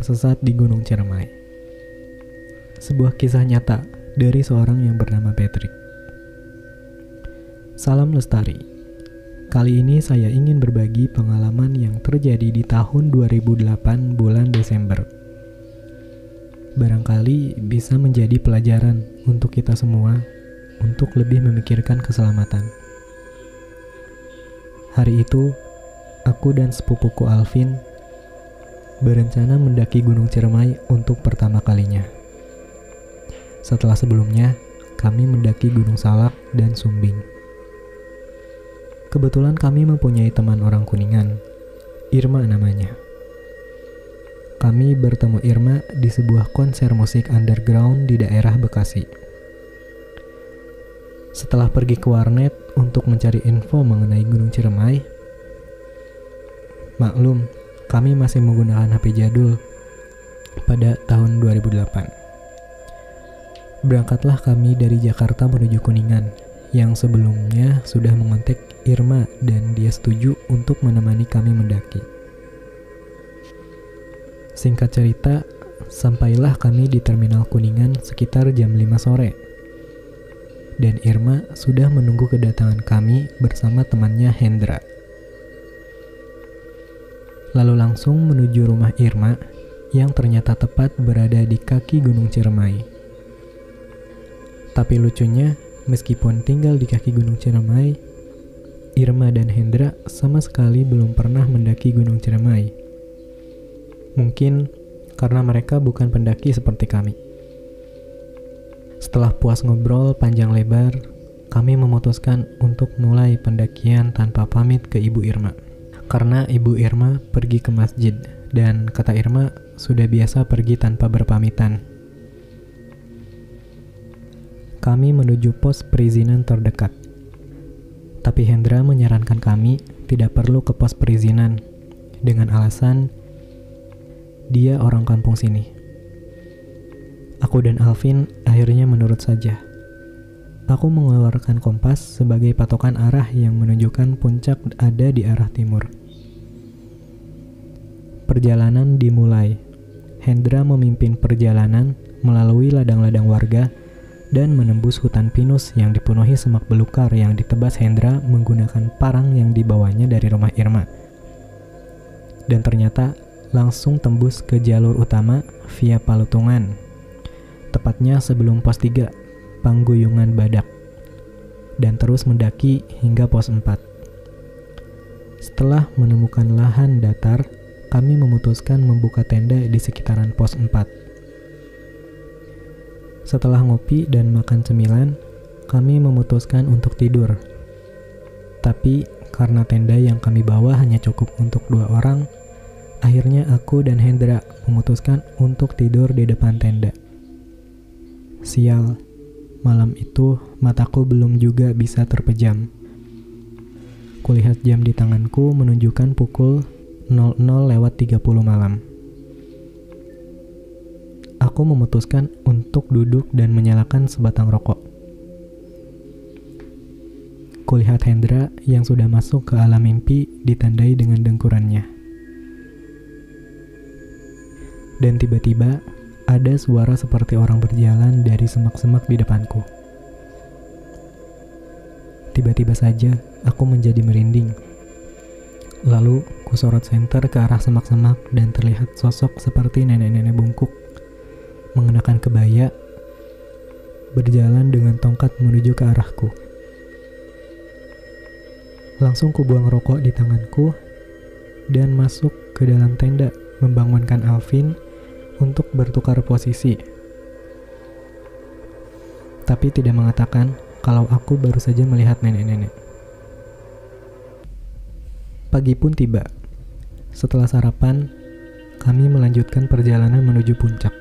tersesat di Gunung Ciremai. Sebuah kisah nyata dari seorang yang bernama Patrick. Salam Lestari. Kali ini saya ingin berbagi pengalaman yang terjadi di tahun 2008 bulan Desember. Barangkali bisa menjadi pelajaran untuk kita semua untuk lebih memikirkan keselamatan. Hari itu, aku dan sepupuku Alvin berencana mendaki Gunung Ciremai untuk pertama kalinya. Setelah sebelumnya, kami mendaki Gunung Salak dan Sumbing. Kebetulan kami mempunyai teman orang Kuningan, Irma namanya. Kami bertemu Irma di sebuah konser musik underground di daerah Bekasi. Setelah pergi ke warnet untuk mencari info mengenai Gunung Ciremai, maklum, kami masih menggunakan HP jadul pada tahun 2008. Berangkatlah kami dari Jakarta menuju Kuningan, yang sebelumnya sudah mengontak Irma dan dia setuju untuk menemani kami mendaki. Singkat cerita, sampailah kami di Terminal Kuningan sekitar jam 5 sore. Dan Irma sudah menunggu kedatangan kami bersama temannya Hendra. Lalu langsung menuju rumah Irma yang ternyata tepat berada di kaki Gunung Ciremai. Tapi lucunya, meskipun tinggal di kaki Gunung Ciremai, Irma dan Hendra sama sekali belum pernah mendaki Gunung Ciremai. Mungkin karena mereka bukan pendaki seperti kami. Setelah puas ngobrol panjang lebar, kami memutuskan untuk mulai pendakian tanpa pamit ke Ibu Irma. Karena Ibu Irma pergi ke masjid, dan kata Irma sudah biasa pergi tanpa berpamitan. Kami menuju pos perizinan terdekat. Tapi Hendra menyarankan kami tidak perlu ke pos perizinan, dengan alasan dia orang kampung sini. Aku dan Alvin akhirnya menurut saja. Aku mengeluarkan kompas sebagai patokan arah yang menunjukkan puncak ada di arah timur. Perjalanan dimulai. Hendra memimpin perjalanan melalui ladang-ladang warga dan menembus hutan pinus yang dipenuhi semak belukar yang ditebas Hendra menggunakan parang yang dibawanya dari rumah Irma. Dan ternyata langsung tembus ke jalur utama via Palutungan. Tepatnya sebelum pos 3, Pangguyungan Badak. Dan terus mendaki hingga pos 4. Setelah menemukan lahan datar, kami memutuskan membuka tenda di sekitaran pos 4. Setelah ngopi dan makan cemilan, kami memutuskan untuk tidur. Tapi karena tenda yang kami bawa hanya cukup untuk 2 orang, akhirnya aku dan Hendra memutuskan untuk tidur di depan tenda. Sial, malam itu mataku belum juga bisa terpejam. Kulihat jam di tanganku menunjukkan pukul 00:30 malam. Aku memutuskan untuk duduk dan menyalakan sebatang rokok. Kulihat Hendra yang sudah masuk ke alam mimpi ditandai dengan dengkurannya. Dan tiba-tiba ada suara seperti orang berjalan dari semak-semak di depanku. Tiba-tiba saja aku menjadi merinding. Lalu kusorot senter ke arah semak-semak dan terlihat sosok seperti nenek-nenek bungkuk mengenakan kebaya berjalan dengan tongkat menuju ke arahku. Langsung kubuang rokok di tanganku dan masuk ke dalam tenda membangunkan Alvin untuk bertukar posisi. Tapi tidak mengatakan kalau aku baru saja melihat nenek-nenek. Pagi pun tiba. Setelah sarapan, kami melanjutkan perjalanan menuju puncak.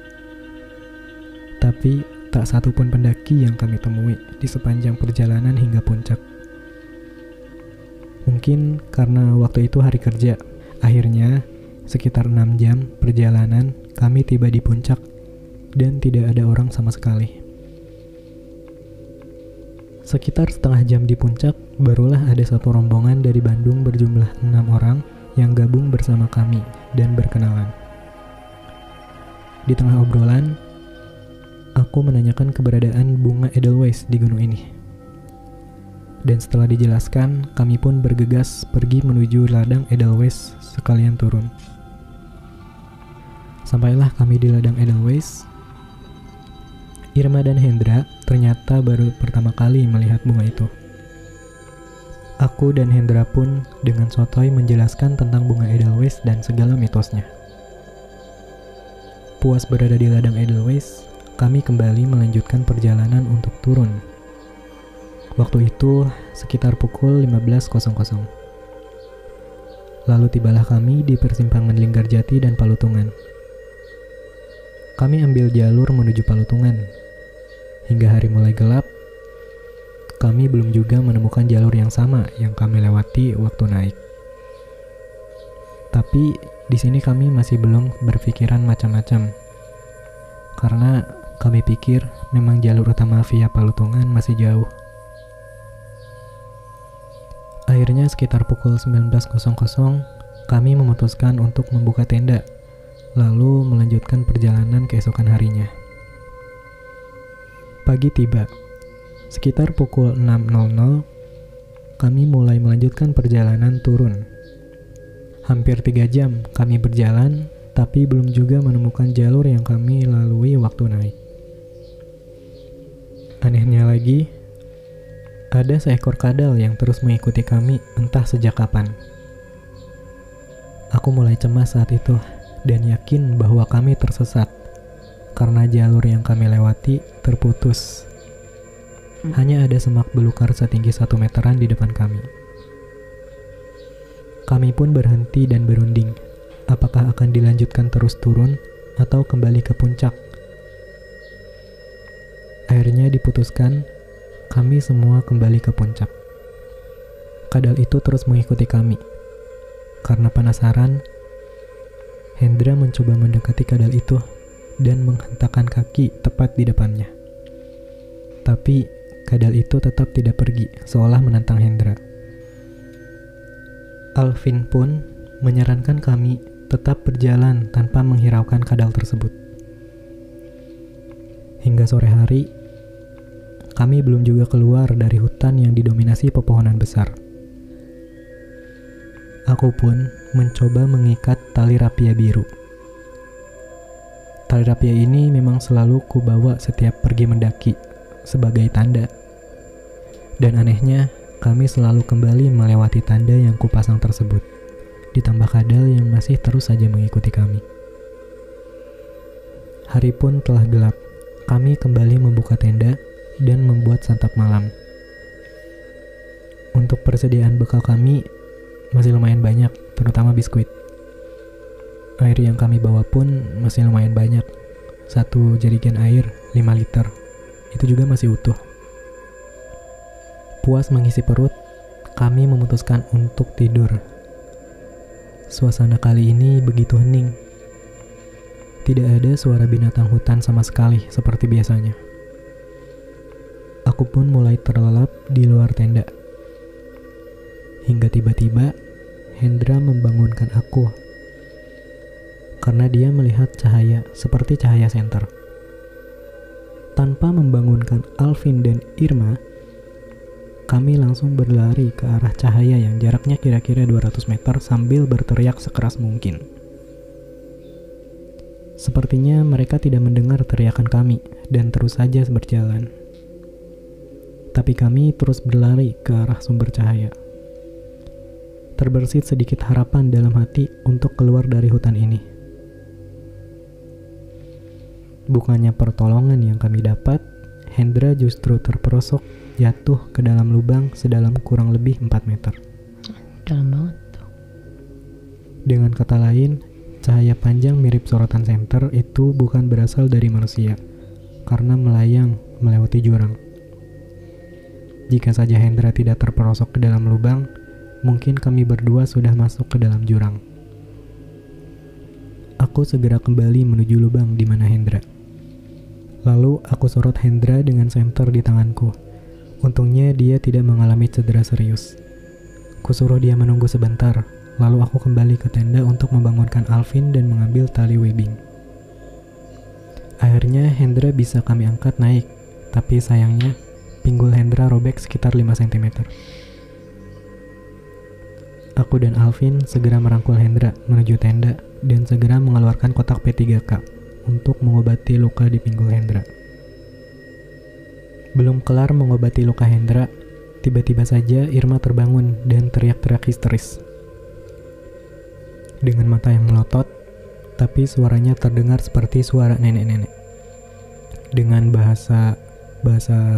Tapi tak satu pun pendaki yang kami temui di sepanjang perjalanan hingga puncak. Mungkin karena waktu itu hari kerja. Akhirnya, sekitar 6 jam perjalanan, kami tiba di puncak dan tidak ada orang sama sekali. Sekitar setengah jam di puncak, barulah ada satu rombongan dari Bandung berjumlah 6 orang yang gabung bersama kami dan berkenalan. Di tengah obrolan, aku menanyakan keberadaan bunga Edelweiss di gunung ini. Dan setelah dijelaskan, kami pun bergegas pergi menuju ladang Edelweiss sekalian turun. Sampailah kami di ladang Edelweiss. Irma dan Hendra ternyata baru pertama kali melihat bunga itu. Aku dan Hendra pun dengan sotoy menjelaskan tentang bunga Edelweiss dan segala mitosnya. Puas berada di ladang Edelweiss, kami kembali melanjutkan perjalanan untuk turun. Waktu itu sekitar pukul 15.00. Lalu tibalah kami di persimpangan Linggarjati dan Palutungan. Kami ambil jalur menuju Palutungan. Hingga hari mulai gelap, kami belum juga menemukan jalur yang sama yang kami lewati waktu naik. Tapi di sini kami masih belum berpikiran macam-macam. Karena kami pikir memang jalur utama via Palutungan masih jauh. Akhirnya sekitar pukul 19.00, kami memutuskan untuk membuka tenda, lalu melanjutkan perjalanan keesokan harinya. Pagi tiba. Sekitar pukul 6.00, kami mulai melanjutkan perjalanan turun. Hampir 3 jam kami berjalan, tapi belum juga menemukan jalur yang kami lalui waktu naik. Anehnya lagi, ada seekor kadal yang terus mengikuti kami entah sejak kapan. Aku mulai cemas saat itu dan yakin bahwa kami tersesat karena jalur yang kami lewati terputus. Hanya ada semak belukar setinggi 1 meteran di depan kami. Kami pun berhenti dan berunding, apakah akan dilanjutkan terus turun atau kembali ke puncak. Akhirnya diputuskan kami semua kembali ke puncak. Kadal itu terus mengikuti kami. Karena penasaran, Hendra mencoba mendekati kadal itu dan menghentakkan kaki tepat di depannya. Tapi kadal itu tetap tidak pergi, seolah menantang Hendra. Alvin pun menyarankan kami tetap berjalan tanpa menghiraukan kadal tersebut. Hingga sore hari, kami belum juga keluar dari hutan yang didominasi pepohonan besar. Aku pun mencoba mengikat tali rapia biru. Tali rapia ini memang selalu kubawa setiap pergi mendaki sebagai tanda. Dan anehnya, kami selalu kembali melewati tanda yang kupasang tersebut, ditambah kadal yang masih terus saja mengikuti kami. Hari pun telah gelap. Kami kembali membuka tenda dan membuat santap malam. Untuk persediaan bekal kami masih lumayan banyak, terutama biskuit. Air yang kami bawa pun masih lumayan banyak. 1 jerigen air 5 liter. Itu juga masih utuh. Puas mengisi perut, kami memutuskan untuk tidur. Suasana kali ini begitu hening. Tidak ada suara binatang hutan sama sekali seperti biasanya. Aku pun mulai terlelap di luar tenda. Hingga tiba-tiba Hendra membangunkan aku karena dia melihat cahaya seperti cahaya senter. Tanpa membangunkan Alvin dan Irma, kami langsung berlari ke arah cahaya yang jaraknya kira-kira 200 meter sambil berteriak sekeras mungkin. Sepertinya mereka tidak mendengar teriakan kami dan terus saja berjalan. Tapi kami terus berlari ke arah sumber cahaya. Terbersit sedikit harapan dalam hati untuk keluar dari hutan ini. Bukannya pertolongan yang kami dapat, Hendra justru terperosok jatuh ke dalam lubang sedalam kurang lebih 4 meter. Dalam banget tuh. Dengan kata lain, cahaya panjang mirip sorotan senter itu bukan berasal dari manusia, karena melayang melewati jurang. Jika saja Hendra tidak terperosok ke dalam lubang, mungkin kami berdua sudah masuk ke dalam jurang. Aku segera kembali menuju lubang di mana Hendra. Lalu aku sorot Hendra dengan senter di tanganku. Untungnya dia tidak mengalami cedera serius. Kusuruh dia menunggu sebentar, lalu aku kembali ke tenda untuk membangunkan Alvin dan mengambil tali webbing. Akhirnya Hendra bisa kami angkat naik, tapi sayangnya pinggul Hendra robek sekitar 5 cm. Aku dan Alvin segera merangkul Hendra menuju tenda dan segera mengeluarkan kotak P3K untuk mengobati luka di pinggul Hendra. Belum kelar mengobati luka Hendra, tiba-tiba saja Irma terbangun dan teriak-teriak histeris. Dengan mata yang melotot, tapi suaranya terdengar seperti suara nenek-nenek. Dengan bahasa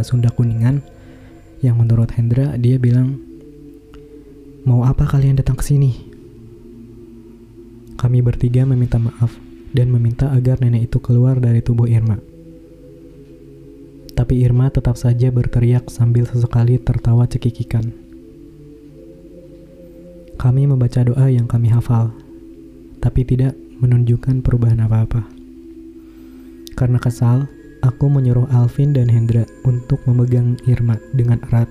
Sunda Kuningan, yang menurut Hendra dia bilang, "Mau apa kalian datang ke sini?" Kami bertiga meminta maaf dan meminta agar nenek itu keluar dari tubuh Irma. Tapi Irma tetap saja berteriak sambil sesekali tertawa cekikikan. Kami membaca doa yang kami hafal, tapi tidak menunjukkan perubahan apa-apa. Karena kesal, aku menyuruh Alvin dan Hendra untuk memegang Irma dengan erat,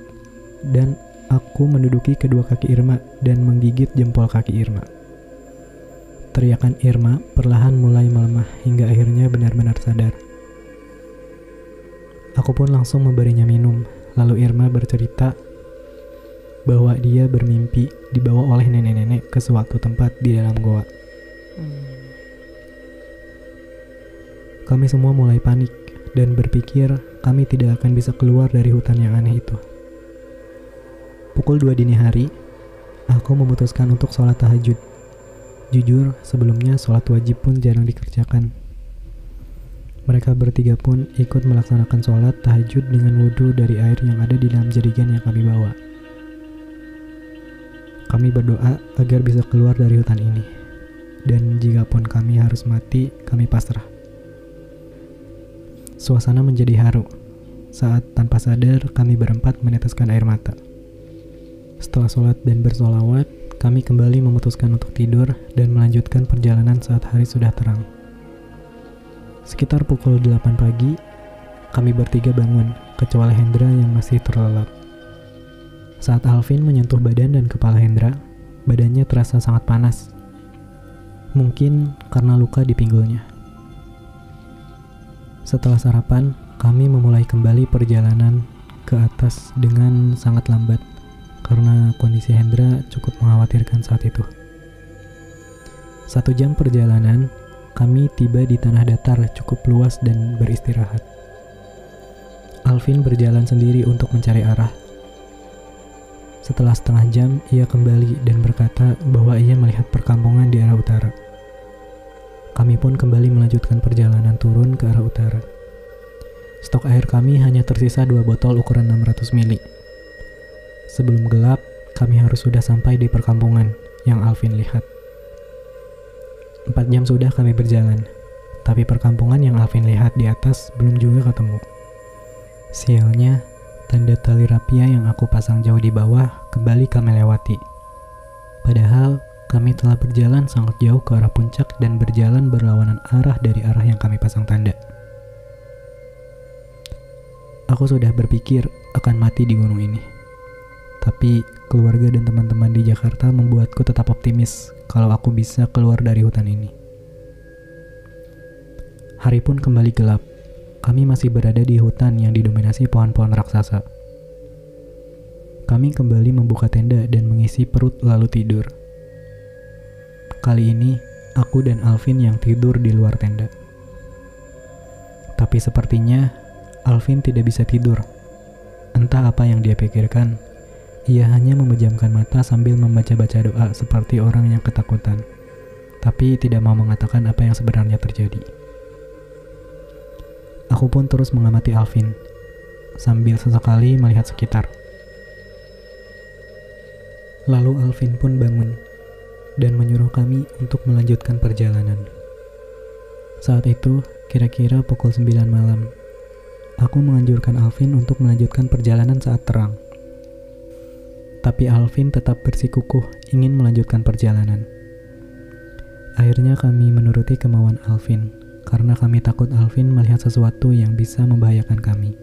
dan aku menduduki kedua kaki Irma dan menggigit jempol kaki Irma. Teriakan Irma perlahan mulai melemah hingga akhirnya benar-benar sadar. Aku pun langsung memberinya minum, lalu Irma bercerita bahwa dia bermimpi dibawa oleh nenek-nenek ke suatu tempat di dalam goa. Kami semua mulai panik dan berpikir kami tidak akan bisa keluar dari hutan yang aneh itu. Pukul 2 dini hari, aku memutuskan untuk sholat tahajud. Jujur, sebelumnya sholat wajib pun jarang dikerjakan. Mereka bertiga pun ikut melaksanakan sholat tahajud dengan wudhu dari air yang ada di dalam jerigen yang kami bawa. Kami berdoa agar bisa keluar dari hutan ini. Dan jika pun kami harus mati, kami pasrah. Suasana menjadi haru saat tanpa sadar kami berempat meneteskan air mata. Setelah sholat dan bersolawat, kami kembali memutuskan untuk tidur dan melanjutkan perjalanan saat hari sudah terang. Sekitar pukul 8 pagi, kami bertiga bangun, kecuali Hendra yang masih terlelap. Saat Alvin menyentuh badan dan kepala Hendra, badannya terasa sangat panas. Mungkin karena luka di pinggulnya. Setelah sarapan, kami memulai kembali perjalanan ke atas dengan sangat lambat karena kondisi Hendra cukup mengkhawatirkan saat itu. 1 jam perjalanan, kami tiba di tanah datar cukup luas dan beristirahat. Alvin berjalan sendiri untuk mencari arah. Setelah setengah jam, ia kembali dan berkata bahwa ia melihat perkampungan di arah utara. Kami pun kembali melanjutkan perjalanan turun ke arah utara. Stok air kami hanya tersisa 2 botol ukuran 600 ml. Sebelum gelap, kami harus sudah sampai di perkampungan yang Alvin lihat. 4 jam sudah kami berjalan, tapi perkampungan yang Alvin lihat di atas belum juga ketemu. Sialnya, tanda tali rapia yang aku pasang jauh di bawah kembali kami lewati. Padahal, kami telah berjalan sangat jauh ke arah puncak dan berjalan berlawanan arah dari arah yang kami pasang tanda. Aku sudah berpikir akan mati di gunung ini. Tapi keluarga dan teman-teman di Jakarta membuatku tetap optimis kalau aku bisa keluar dari hutan ini. Hari pun kembali gelap. Kami masih berada di hutan yang didominasi pohon-pohon raksasa. Kami kembali membuka tenda dan mengisi perut lalu tidur. Kali ini, aku dan Alvin yang tidur di luar tenda. Tapi sepertinya, Alvin tidak bisa tidur. Entah apa yang dia pikirkan, ia hanya memejamkan mata sambil membaca-baca doa seperti orang yang ketakutan, tapi tidak mau mengatakan apa yang sebenarnya terjadi. Aku pun terus mengamati Alvin, sambil sesekali melihat sekitar. Lalu Alvin pun bangun dan menyuruh kami untuk melanjutkan perjalanan. Saat itu, kira-kira pukul 9 malam. Aku menganjurkan Alvin untuk melanjutkan perjalanan saat terang. Tapi Alvin tetap bersikukuh ingin melanjutkan perjalanan. Akhirnya kami menuruti kemauan Alvin, karena kami takut Alvin melihat sesuatu yang bisa membahayakan kami.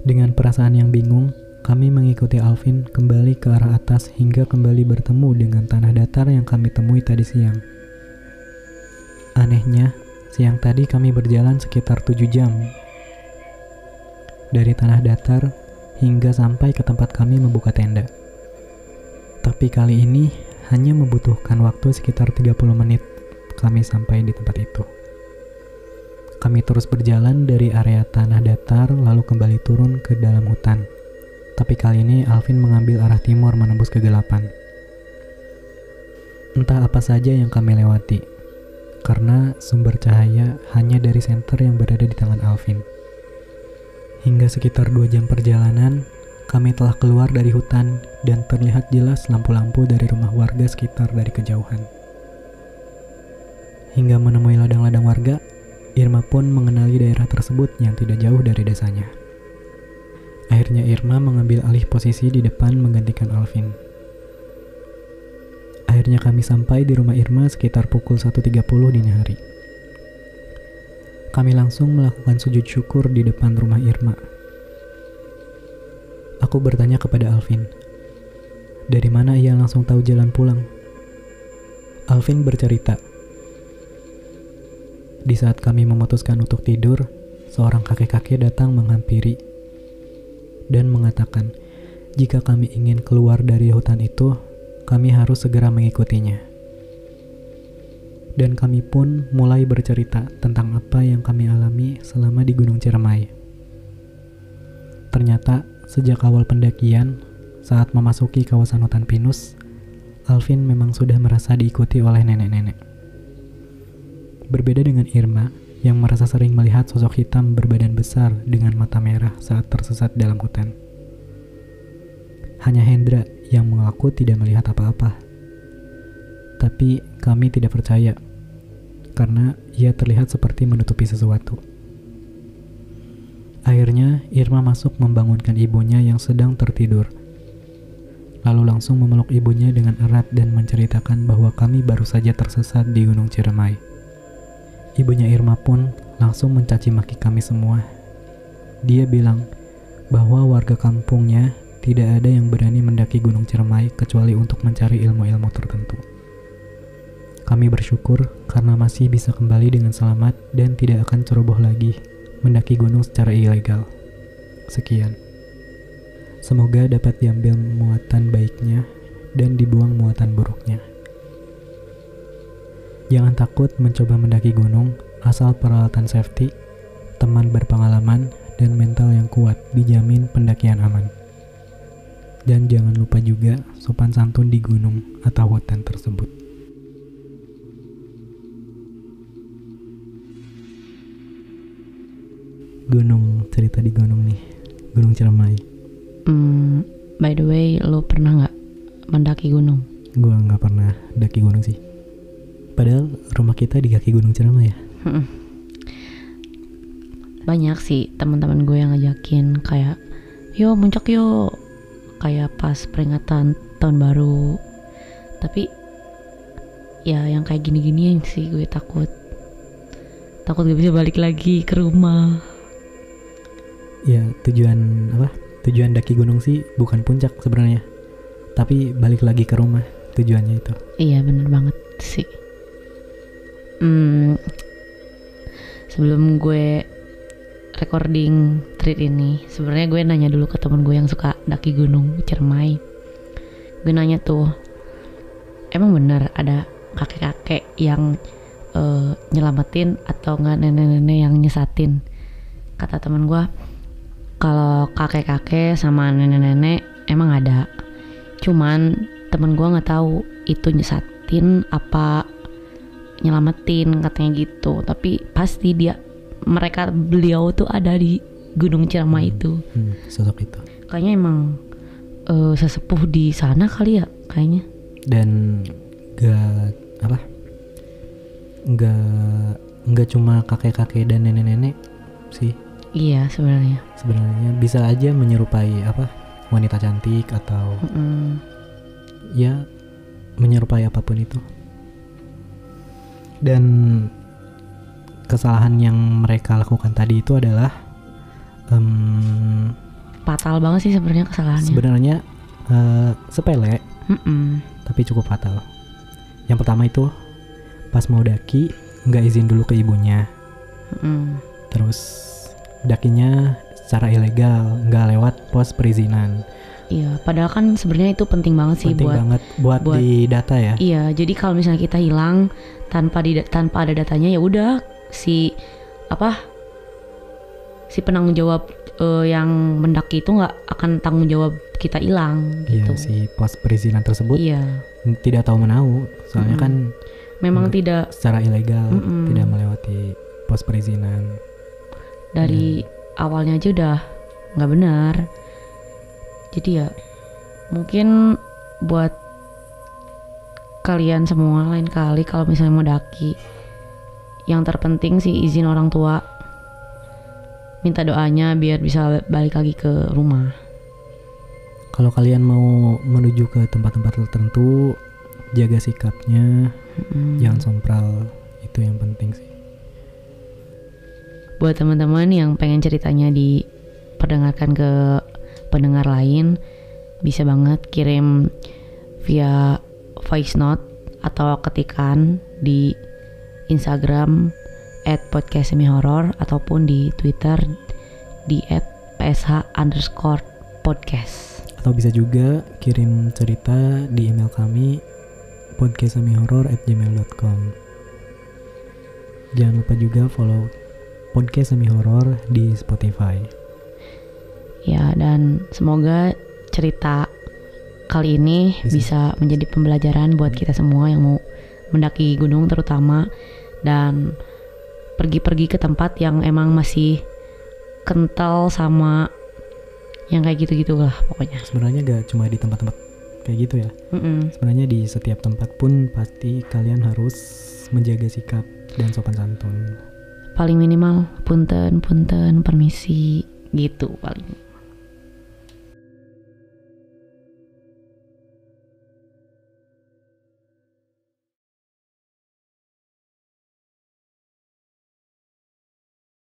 Dengan perasaan yang bingung, kami mengikuti Alvin kembali ke arah atas hingga kembali bertemu dengan tanah datar yang kami temui tadi siang. Anehnya, Siang tadi kami berjalan sekitar 7 jam dari tanah datar hingga sampai ke tempat kami membuka tenda. Tapi kali ini hanya membutuhkan waktu sekitar 30 menit kami sampai di tempat itu. Kami terus berjalan dari area tanah datar lalu kembali turun ke dalam hutan. Tapi kali ini Alvin mengambil arah timur menembus kegelapan. Entah apa saja yang kami lewati, karena sumber cahaya hanya dari senter yang berada di tangan Alvin. Hingga sekitar 2 jam perjalanan, kami telah keluar dari hutan dan terlihat jelas lampu-lampu dari rumah warga sekitar dari kejauhan. Hingga menemui ladang-ladang warga, Irma pun mengenali daerah tersebut yang tidak jauh dari desanya. Akhirnya Irma mengambil alih posisi di depan menggantikan Alvin. Akhirnya kami sampai di rumah Irma sekitar pukul 1.30 dini hari. Kami langsung melakukan sujud syukur di depan rumah Irma. Aku bertanya kepada Alvin, dari mana ia langsung tahu jalan pulang? Alvin bercerita, di saat kami memutuskan untuk tidur, seorang kakek-kakek datang menghampiri dan mengatakan, jika kami ingin keluar dari hutan itu, kami harus segera mengikutinya. Dan kami pun mulai bercerita tentang apa yang kami alami selama di Gunung Ciremai. Ternyata, sejak awal pendakian, saat memasuki kawasan hutan pinus, Alvin memang sudah merasa diikuti oleh nenek-nenek. Berbeda dengan Irma, yang merasa sering melihat sosok hitam berbadan besar dengan mata merah saat tersesat dalam hutan. Hanya Hendra yang mengaku tidak melihat apa-apa. Tapi kami tidak percaya, karena ia terlihat seperti menutupi sesuatu. Akhirnya, Irma masuk membangunkan ibunya yang sedang tertidur. Lalu langsung memeluk ibunya dengan erat dan menceritakan bahwa kami baru saja tersesat di Gunung Ciremai. Ibunya Irma pun langsung mencaci maki kami semua. Dia bilang bahwa warga kampungnya tidak ada yang berani mendaki Gunung Ciremai kecuali untuk mencari ilmu-ilmu tertentu. Kami bersyukur karena masih bisa kembali dengan selamat dan tidak akan ceroboh lagi mendaki gunung secara ilegal. Sekian. Semoga dapat diambil muatan baiknya dan dibuang muatan buruknya. Jangan takut mencoba mendaki gunung, asal peralatan safety, teman berpengalaman, dan mental yang kuat dijamin pendakian aman. Dan jangan lupa juga sopan santun di gunung atau hutan tersebut. Gunung, cerita di gunung nih, Gunung Ciremai. By the way, lo pernah nggak mendaki gunung? Gua nggak pernah daki gunung sih. Padahal rumah kita di kaki Gunung Ciremai ya. Banyak sih teman-teman gue yang ngajakin kayak, yo muncak yo, kayak pas peringatan tahun baru. Tapi ya yang kayak gini-gini sih gue takut gak bisa balik lagi ke rumah. Ya tujuan daki gunung sih bukan puncak sebenarnya, tapi balik lagi ke rumah tujuannya itu. Iya bener banget sih. Sebelum gue recording treat ini, sebenarnya gue nanya dulu ke temen gue yang suka daki Gunung Ciremai. Gue nanya tuh, emang benar ada kakek-kakek yang nyelamatin atau nggak nenek-nenek yang nyesatin? Kata temen gue, kalau kakek-kakek sama nenek-nenek emang ada, cuman temen gue nggak tahu itu nyesatin apa nyelamatin, katanya gitu. Tapi pasti beliau tuh ada di Gunung Ciremai itu. Sosok itu kayaknya emang sesepuh di sana kali ya kayaknya. Dan nggak cuma kakek-kakek dan nenek-nenek sih. Iya sebenarnya bisa aja menyerupai wanita cantik atau ya menyerupai apapun itu. Dan kesalahan yang mereka lakukan tadi itu adalah fatal banget sih sebenarnya kesalahannya. Sebenarnya sepele, tapi cukup fatal. Yang pertama itu pas mau daki, nggak izin dulu ke ibunya. Terus dakinya secara ilegal, nggak lewat pos perizinan. Iya, padahal kan sebenarnya itu penting banget sih buat di data ya. Iya, jadi kalau misalnya kita hilang tanpa ada datanya, ya udah si penanggung jawab yang mendaki itu nggak akan tanggung jawab kita hilang gitu. Iya, si pos perizinan tersebut tidak tahu menahu, soalnya kan memang tidak secara ilegal, tidak melewati pos perizinan. Dari awalnya aja udah nggak benar. Jadi ya mungkin buat kalian semua lain kali kalau misalnya mau daki, yang terpenting sih izin orang tua, minta doanya biar bisa balik lagi ke rumah. Kalau kalian mau menuju ke tempat-tempat tertentu, jaga sikapnya, jangan sompral, itu yang penting sih. Buat teman-teman yang pengen ceritanya diperdengarkan ke pendengar lain, bisa banget kirim via voice note atau ketikan di Instagram @podcastsemihoror ataupun di Twitter di @psh_podcast. Atau bisa juga kirim cerita di email kami podcastsemihoror@gmail.com. Jangan lupa juga follow Podcast Semi Horor di Spotify. Ya, dan semoga cerita kali ini bisa menjadi pembelajaran buat kita semua yang mau mendaki gunung terutama, dan pergi-pergi ke tempat yang emang masih kental sama yang kayak gitu-gitu lah pokoknya. Sebenarnya gak cuma di tempat-tempat kayak gitu ya. Sebenarnya di setiap tempat pun pasti kalian harus menjaga sikap dan sopan santun. Paling minimal punten, permisi gitu paling.